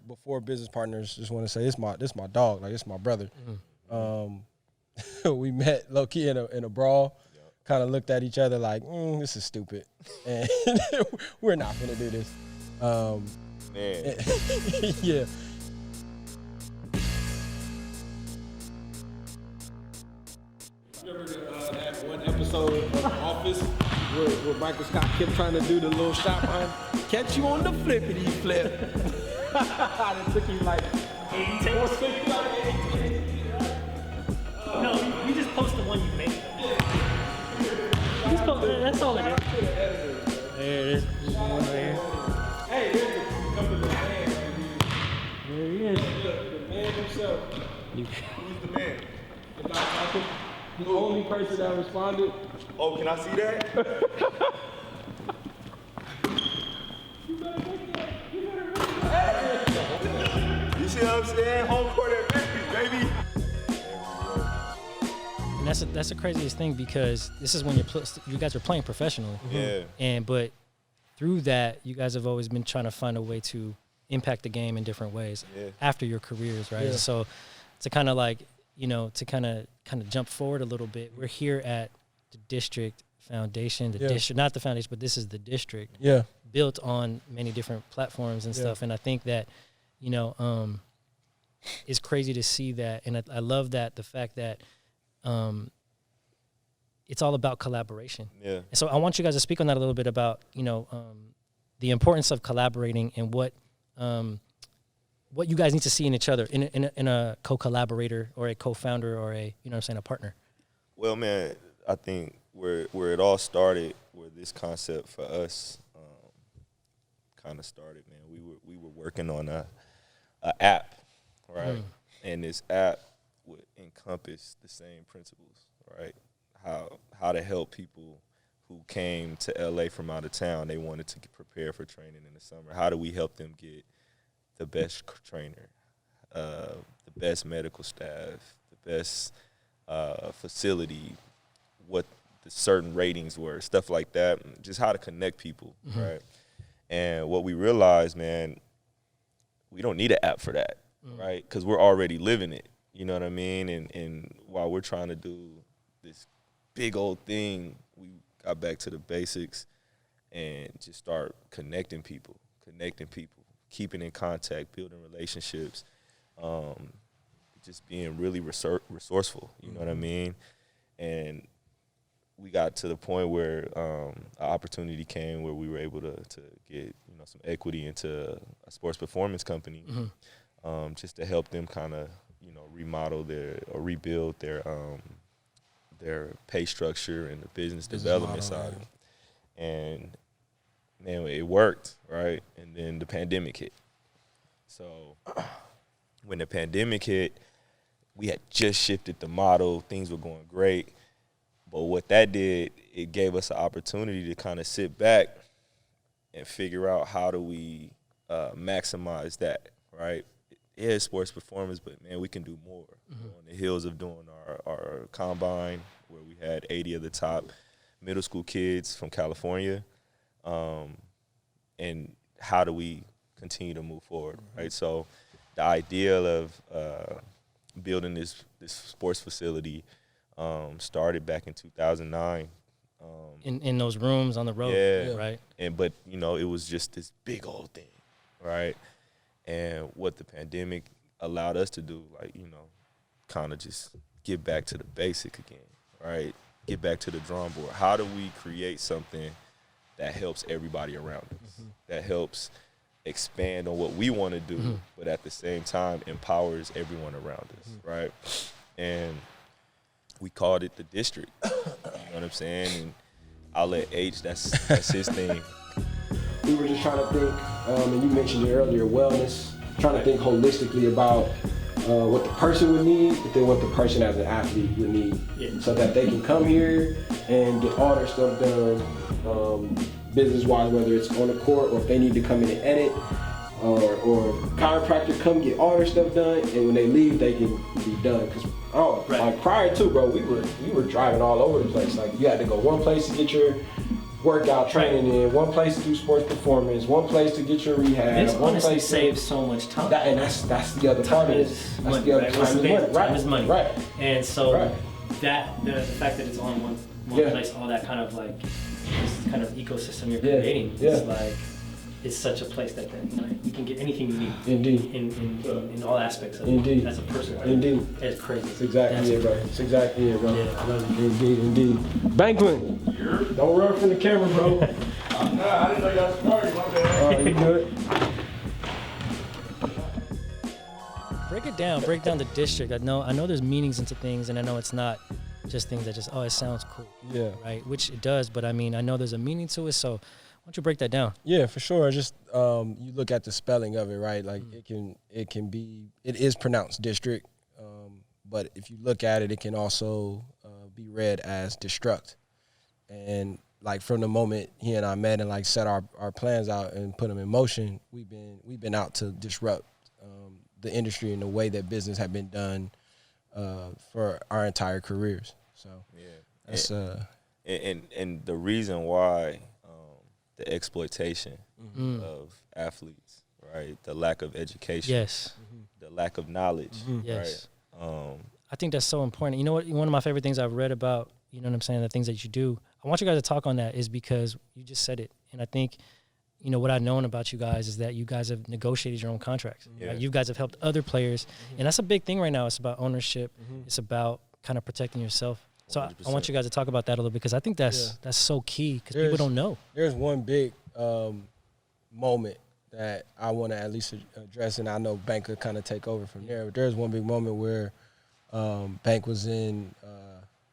before business partners, just want to say this my dog, like it's my brother. We met low key in a brawl. Kind of looked at each other like, this is stupid, and we're not gonna do this. Man. Yeah. Remember that one episode of The Office where Michael Scott kept trying to do the little shot behind, catch you on the flippity flip. It took him like 80 takes. No, we just post the one you made. Just post it, that's all it is. There it is. Hey, come to the man. There he is. The man himself. Who's the man? The only person that responded. Oh, can I see that? You see what I'm saying? Home court advantage, baby. And that's the craziest thing, because this is when you guys are playing professionally. Yeah. But through that, you guys have always been trying to find a way to impact the game in different ways after your careers, right? Yeah. So to kind of like, to kind of jump forward a little bit, we're here at the District Foundation, district, not the foundation, but this is the district. Yeah. Built on many different platforms and stuff. And I think that, it's crazy to see that. And I love that, the fact that it's all about collaboration. Yeah. And so I want you guys to speak on that a little bit about, the importance of collaborating and what you guys need to see in each other, in a co-collaborator or a co-founder or a partner. Well, man, I think where it all started, where this concept for us kind of started, man, we were working on a app, right? And this app would encompass the same principles, right? How to help people who came to LA from out of town. They wanted to prepare for training in the summer. How do we help them get the best trainer, the best medical staff, the best facility, what the certain ratings were, stuff like that, just how to connect people, right? And what we realized, man, we don't need an app for that, right? Because we're already living it, you know what I mean? And while we're trying to do this big old thing, we got back to the basics and just start connecting people, keeping in contact, building relationships, just being really resourceful, you know what I mean? And we got to the point where an opportunity came where we were able to get some equity into a sports performance company, just to help them kind of remodel or rebuild their pay structure and the business development side. And man, it worked, right? And then the pandemic hit. So when the pandemic hit, we had just shifted the model. Things were going great. But what that did, it gave us an opportunity to kind of sit back and figure out how do we maximize that, right? It is sports performance, but, man, we can do more. We're on the heels of doing our combine, where we had 80 of the top middle school kids from California. And how do we continue to move forward, right? So the idea of building this sports facility started back in 2009. In those rooms on the road, right? But it was just this big old thing, right? And what the pandemic allowed us to do, kind of just get back to the basic again, right? Get back to the drawing board. How do we create something that helps everybody around us, that helps expand on what we want to do, but at the same time empowers everyone around us, right? And we called it the District. You know what I'm saying? And I'll let H, that's his thing. We were just trying to think, and you mentioned it earlier, wellness, trying to think holistically about what the person would need, but then what the person as an athlete would need, so that they can come here and get all their stuff done, business-wise, whether it's on the court or if they need to come in and edit, or chiropractor come get all their stuff done, and when they leave, they can be done. Because like prior to, bro, we were driving all over the place. Like you had to go one place to get your workout training in, one place to do sports performance, one place to get your rehab, This one honestly place saves so much time. and that's the other part of it. That's money, the other right? time is money. Time is money. Right. And so Right. that the fact that it's on one Yeah. place, all that kind of like this kind of ecosystem you're Yeah. creating, Yeah. is like it's such a place that you can get anything you need. Indeed. In all aspects of Indeed. it as a person. Right? Indeed. It's crazy. That's exactly it, bro. It's exactly it, bro. Yeah, I love it. Indeed. Banklin, don't run from the camera, bro. Nah, I didn't know y'all started. My bad. You good? Break down the district. I know there's meanings into things, and I know it's not just things that just, it sounds cool. Yeah. Right, which it does, but I mean, I know there's a meaning to it, so why don't you break that down? Yeah, for sure. Just you look at the spelling of it, right? Like it is pronounced district, but if you look at it, it can also be read as destruct. And like from the moment he and I met and like set our plans out and put them in motion, we've been out to disrupt the industry and the way that business had been done for our entire careers. So Yeah. that's And the reason why the exploitation of athletes, right? The lack of education, Yes. the lack of knowledge, Yes. right? I think that's so important. You know what? One of my favorite things I've read about, you know what I'm saying, the things that you do, I want you guys to talk on that is because you just said it. And I think, you know, what I've known about you guys is that you guys have negotiated your own contracts. Yeah. Right? You guys have helped other players. And that's a big thing right now. It's about ownership. It's about kind of protecting yourself. So I want you guys to talk about that a little bit because I think that's so key because people don't know. There's one big moment that I want to at least address, and I know Bank could kind of take over from there. But there's one big moment where Bank was in.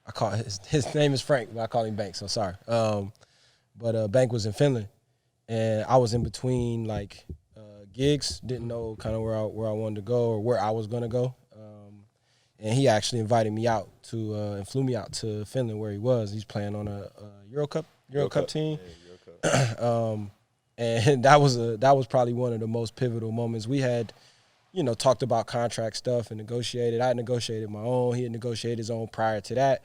I call his name is Frank, but I call him Bank. So sorry. But Bank was in Finland, and I was in between like gigs. Didn't know kind of where I wanted to go or where I was gonna go. And he actually invited me out to and flew me out to Finland where he was. He's playing on a Euro Cup team. Yeah, Euro Cup. And that was probably one of the most pivotal moments. We had, you know, talked about contract stuff and negotiated. I had negotiated my own. He had negotiated his own prior to that.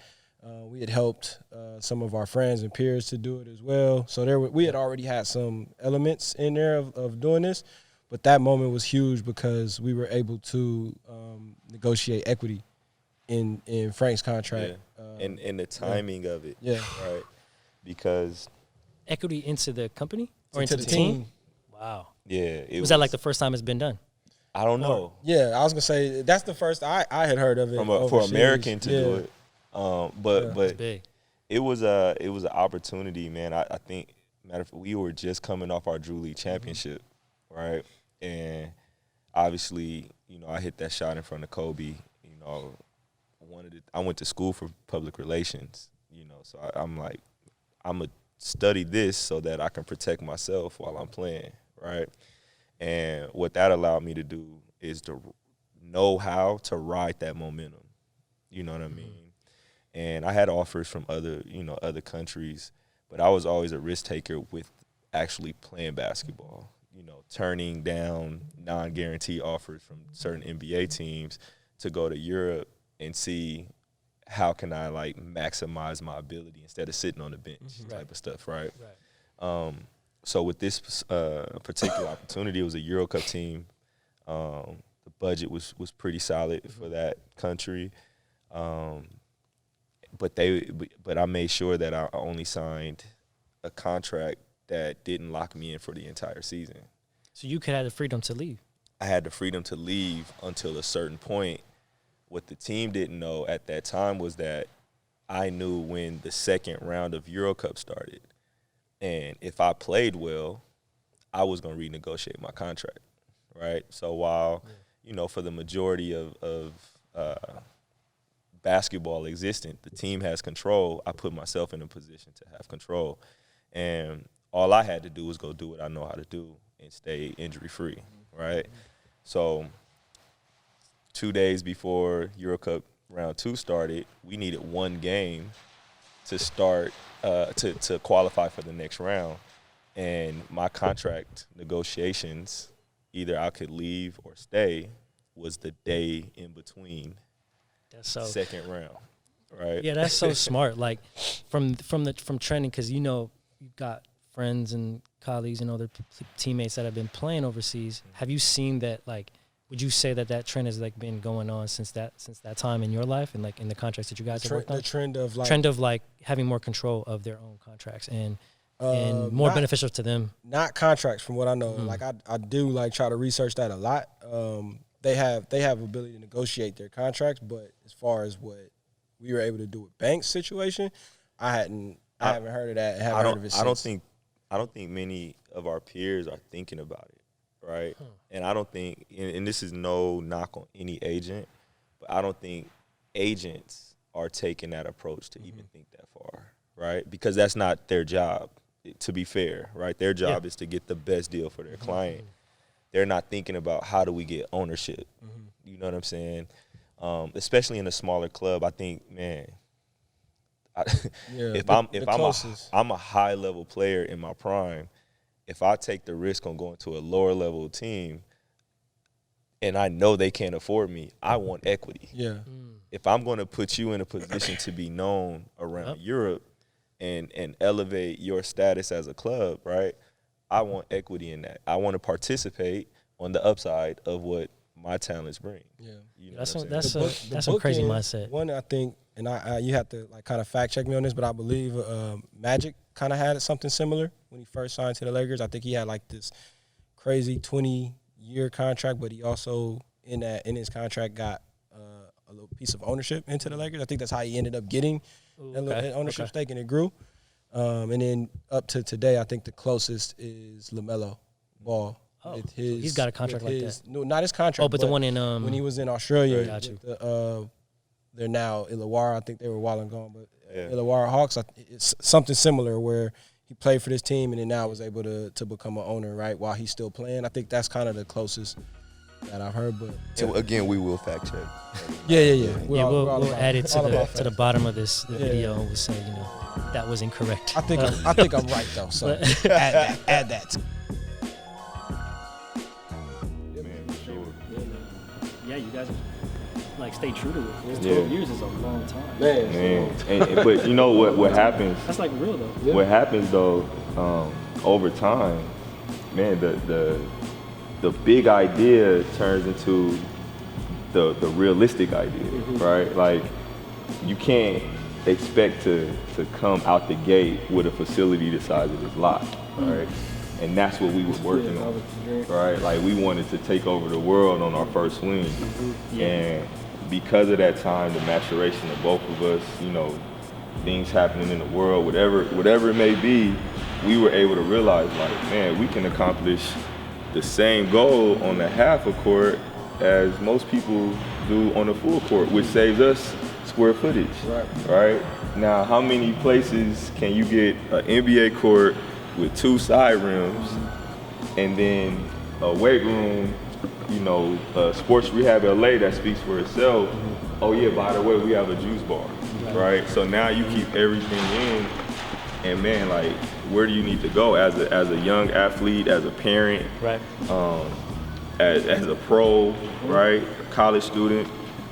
We had helped some of our friends and peers to do it as well. So we had already had some elements in there of doing this. But that moment was huge because we were able to negotiate equity in Frank's contract. Yeah. And the timing of it. Yeah. Right. Because Equity into the company or To into the team? Wow. yeah, it Was that like the first time it's been done? I don't know. Yeah, I was gonna say that's the first I had heard of it For overseas. American to do it. But It's big. it was an opportunity, man. I think we were just coming off our Drew League championship, right? And obviously, you know, I hit that shot in front of Kobe. You know, I went to school for public relations. You know, so I'm like, I'm gonna study this so that I can protect myself while I'm playing, right? And what that allowed me to do is to know how to ride that momentum. You know what I mean? And I had offers from other countries, but I was always a risk taker with actually playing basketball. You know, turning down non-guarantee offers from certain NBA teams to go to Europe and see how can I like maximize my ability instead of sitting on the bench type of stuff, right? So with this particular opportunity, it was a Euro Cup team. The budget was pretty solid for that country. But I made sure that I only signed a contract that didn't lock me in for the entire season. So you could have the freedom to leave. I had the freedom to leave until a certain point. What the team didn't know at that time was that I knew when the second round of Euro Cup started. And if I played well, I was going to renegotiate my contract, right? So while, you know, for the majority of basketball existent, the team has control, I put myself in a position to have control. And all I had to do was go do what I know how to do and stay injury-free, right? So 2 days before Euro Cup round 2 started, we needed one game to start to qualify for the next round. And my contract negotiations, either I could leave or stay, was the day in between That's so second round, right? Yeah, that's so smart. Like from training, because you know you've got friends and colleagues and other teammates that have been playing overseas. Have you seen that, like, would you say that trend has like been going on since that time in your life and like in the contracts that you guys have worked on? The trend of like having more control of their own contracts and more beneficial to them. Not contracts, from what I know. Like I do like try to research that a lot. They have ability to negotiate their contracts, but as far as what we were able to do with Banks' situation, I haven't heard of that. Heard of it since. I don't think many of our peers are thinking about it, right? And I don't think, and this is no knock on any agent, but I don't think agents are taking that approach to even think that far, right? Because that's not their job, to be fair, right? Their job is to get the best deal for their client. They're not thinking about how do we get ownership. You know what I'm saying? Especially in a smaller club, I think, man, if I'm a high level player in my prime, if I take the risk on going to a lower level team and I know they can't afford me, I want equity. Yeah. If I'm going to put you in a position to be known around Europe and elevate your status as a club, right? I want equity in that. I want to participate on the upside of what my talents bring. Yeah. You know That's what a crazy mindset. One, I think, and I you have to like kind of fact check me on this, but I believe Magic kind of had something similar when he first signed to the Lakers. I think he had like this crazy 20-year contract, but he also in his contract got a little piece of ownership into the Lakers. I think that's how he ended up getting that little ownership stake, and it grew. And then up to today, I think the closest is LaMelo Ball. Oh, he's got a contract like that. No, not his contract. Oh, but the one in when he was in Australia. Got you. They're now Illawarra. I think they were while and gone, but Illawarra Hawks. It's something similar where he played for this team and then now was able to become an owner, right, while he's still playing. I think that's kind of the closest that I've heard. But So again, we will fact check. Yeah. We'll add it to the bottom of this video and we'll say, that was incorrect. I think I'm right though. So add that. Yeah, you guys like stay true to it. 12 years is a long time. Man. But you know what happens? That's like real though. Yeah. What happens though, over time, man, the big idea turns into the realistic idea, right? Like you can't expect to come out the gate with a facility the size of this lot, right? And that's what we were working on, right? Like we wanted to take over the world on our first swing. And because of that time, the maturation of both of us, things happening in the world, whatever it may be, we were able to realize like, man, we can accomplish the same goal on the half a court as most people do on the full court, which saves us square footage, right? Now, how many places can you get an NBA court with 2 side rims and then a weight room, Sports Rehab LA that speaks for itself. Oh yeah, by the way, we have a juice bar, right? So now you keep everything in, and man, like, where do you need to go as a young athlete, as a parent, right? As a pro, right? A college student,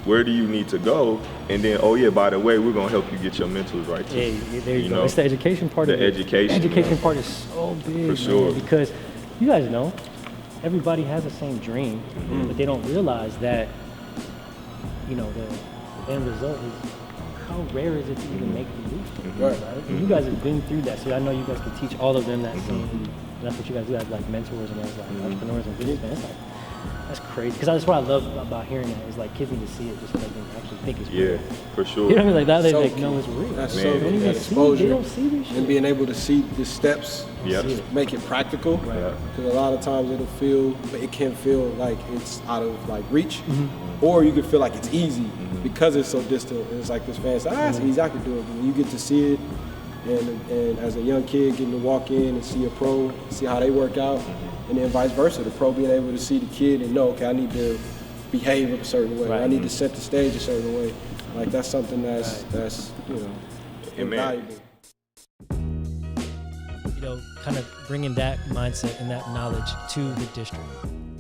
where do you need to go? And then, oh yeah, by the way, we're gonna help you get your mentals right too. Yeah, there you go. It's the education part of it. The education part is so big, for sure. Man, because you guys know, everybody has the same dream, but they don't realize that, the end result is how rare is it to even make the leap, right? And you guys have been through that, so I know you guys can teach all of them that same. That's what you guys do as like mentors and as like entrepreneurs and businessmen. It's like, that's crazy, because that's what I love about hearing that is like kids need to see it just so they can actually think it's real. Yeah, for sure. You know what I mean? Like that, they like know it's real. That's so key. That exposure, they don't see this shit. And being able to see the steps, make it practical. Because a lot of times it can feel like it's out of like reach, or you can feel like it's easy because it's so distant. And it's like this fan says, it's easy, I can do it. But when you get to see it, and as a young kid getting to walk in and see a pro, see how they work out, and then vice versa, the pro being able to see the kid and know, okay, I need to behave a certain way. I need to set the stage a certain way. Like that's something that's invaluable. Kind of bringing that mindset and that knowledge to the district,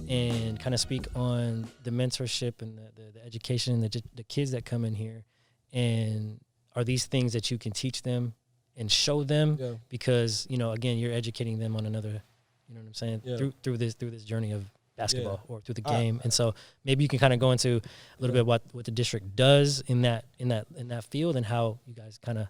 and kind of speak on the mentorship and the education and the kids that come in here, and are these things that you can teach them and show them Yeah. because, you know, again, you're educating them on another, you know what I'm saying, Yeah. through this journey of basketball or through the I- game. And so maybe you can kind of go into a little bit what the district does in that field and how you guys kind of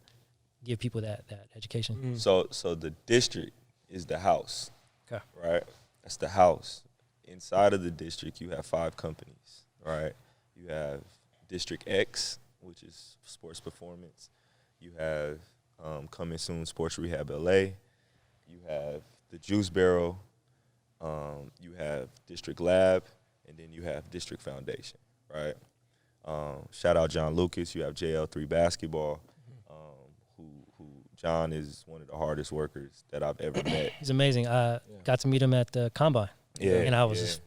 give people that education. Mm-hmm. So the district is the house. Okay. Right? That's the house. Inside of the district, you have 5 companies, right? You have District X, which is sports performance. You have coming soon, Sports Rehab LA. You have the Juice Barrel. You have District Lab, and then you have District Foundation, right? Shout out John Lucas. You have JL3 Basketball, who John is one of the hardest workers that I've ever met. He's amazing. I got to meet him at the Combine. Yeah, And I was yeah. just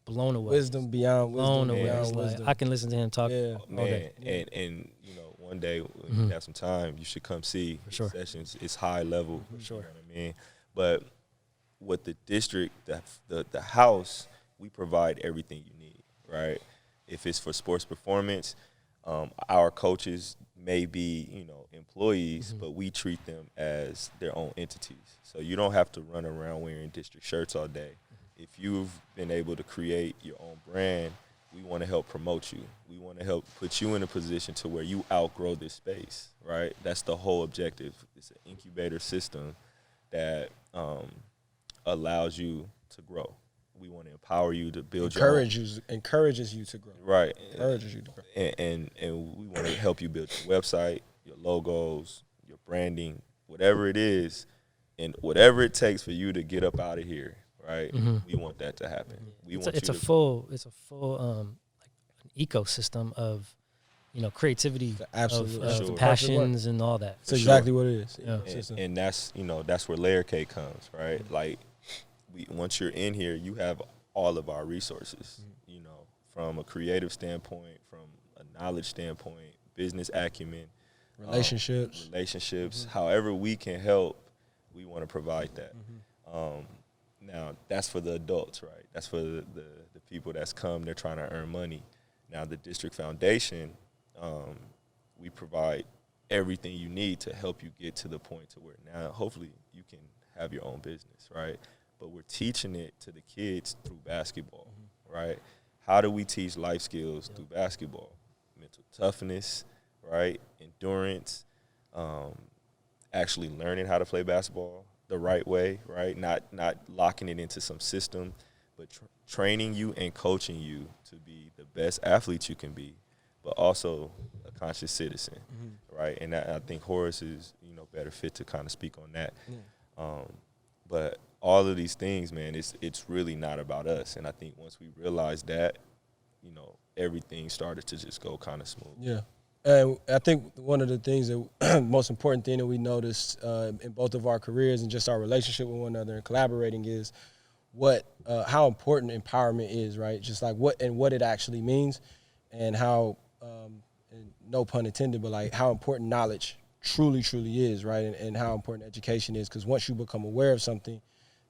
blown away. Wisdom beyond wisdom. Blown away. beyond It's like, wisdom. I can listen to him talk Yeah. all Man, day. and you know, one day when you have some time, you should come see For sure. sessions. It's high level. For sure. You know what I mean? But with the district, the house, we provide everything you need, right? If it's for sports performance, our coaches may be, you know, employees, but we treat them as their own entities. So you don't have to run around wearing district shirts all day. If you've been able to create your own brand, we want to help promote you. We want to help put you in a position to where you outgrow this space, right? That's the whole objective. It's an incubator system that allows you to grow. We want to empower you to build Encourages you to grow. right, Encourages you to grow. and we want to help you build your website, your logos, your branding, whatever it is, and whatever it takes for you to get up out of here, right? We want that to happen. It's a full like an ecosystem of, you know, creativity, Absolutely. of Sure. passions and all that. That's exactly what it is. Yeah. and that's, you know, that's where Layer K comes, right? Like, once you're in here, you have all of our resources, you know, from a creative standpoint, from a knowledge standpoint, business acumen, Relationships. however we can help, we want to provide that. Now, that's for the adults, right? That's for the people that's come, they're trying to earn money. Now, the District Foundation, we provide everything you need to help you get to the point to where now hopefully you can have your own business, right? But we're teaching it to the kids through basketball, right? How do we teach life skills through basketball? Mental toughness, right? Endurance, actually learning how to play basketball the right way, right? Not locking it into some system, but training you and coaching you to be the best athlete you can be, but also a conscious citizen, right? And I think Horace is, you know, better fit to kind of speak on that. But all of these things, man, it's really not about us. And I think once we realized that, you know, everything started to just go kind of smooth. Yeah. And I think one of the things that most important thing that we noticed in both of our careers and just our relationship with one another and collaborating is how important empowerment is, right? Just like what it actually means, and how, and no pun intended, but like how important knowledge truly is, right? And how important education is, because once you become aware of something,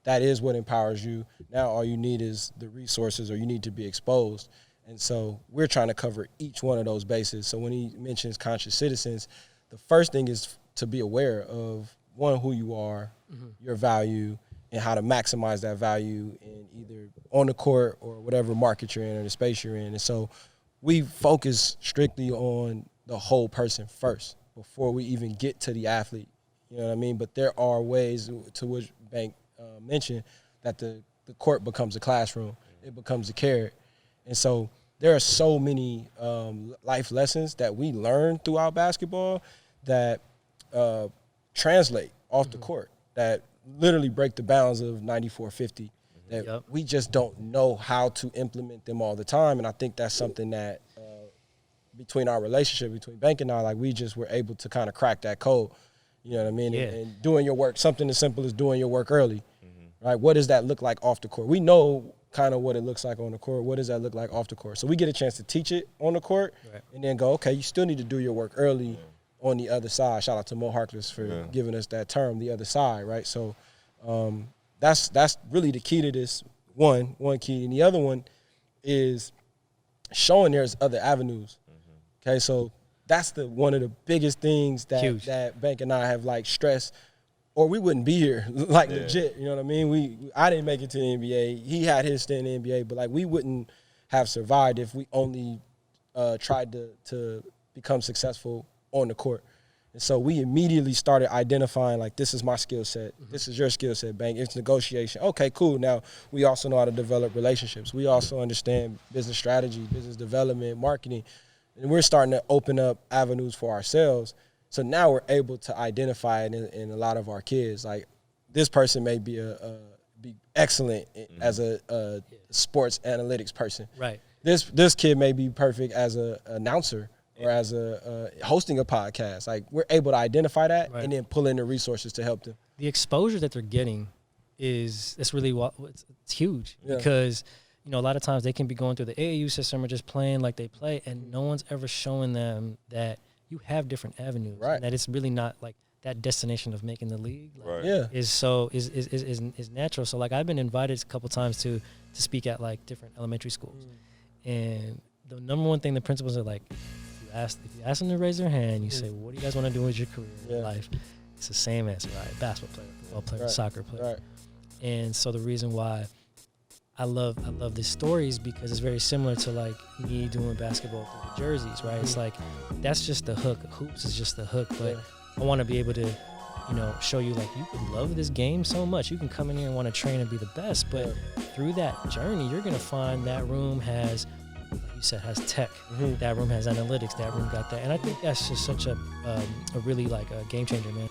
that is what empowers you. Now all you need is the resources, or you need to be exposed. And so we're trying to cover each one of those bases. So when he mentions conscious citizens, the first thing is to be aware of, one, who you are, your value, and how to maximize that value in either on the court or whatever market you're in or the space you're in. And so we focus strictly on the whole person first before we even get to the athlete. You know what I mean? But there are ways, to which Bank mentioned, that the court becomes a classroom. It becomes a carrot. And so there are so many life lessons that we learn throughout basketball that translate off the court, that literally break the bounds of 94-50, that we just don't know how to implement them all the time. And I think that's something that between our relationship, between Bank and I, like, we just were able to kind of crack that code. You know what I mean? Yeah. And doing your work, something as simple as doing your work early, right? What does that look like off the court? We know kind of what it looks like on the court. What does that look like off the court? So we get a chance to teach it on the court, and then go, okay, you still need to do your work early on the other side. Shout out to Mo Harkless for giving us that term, the other side, right? So that's really the key to this, one key. And the other one is showing there's other avenues. Okay, so that's one of the biggest things Huge. that Bank and I have like stressed, or we wouldn't be here, like legit. You know what I mean? I didn't make it to the NBA. He had his stint in the NBA, but like we wouldn't have survived if we only tried to become successful on the court. And so we immediately started identifying, like, this is my skill set. This is your skill set, Bank. It's negotiation. Okay, cool. Now, we also know how to develop relationships. We also understand business strategy, business development, marketing. And we're starting to open up avenues for ourselves. So now we're able to identify it in a lot of our kids. Like, this person may be be excellent as a sports analytics person. Right. This kid may be perfect as an announcer or as a hosting a podcast. Like, we're able to identify that and then pull in the resources to help them. The exposure that they're getting it's really it's huge because, you know, a lot of times they can be going through the AAU system or just playing like they play, and no one's ever showing them that you have different avenues, and that it's really not like that destination of making the league is natural. So like I've been invited a couple times to speak at like different elementary schools, and the number one thing the principals are like, if you ask them to raise their hand, you say, well, what do you guys want to do with your career in life? It's the same answer, right? Basketball player, football player, soccer player. And so the reason why I love this story is because it's very similar to like me doing basketball through the jerseys, right? It's like, that's just the hook. Hoops is just the hook, but I want to be able to, you know, show you like you could love this game so much. You can come in here and want to train and be the best, but through that journey, you're going to find that room has, like you said, has tech. That room has analytics. That room got that. And I think that's just such a really like a game changer, man.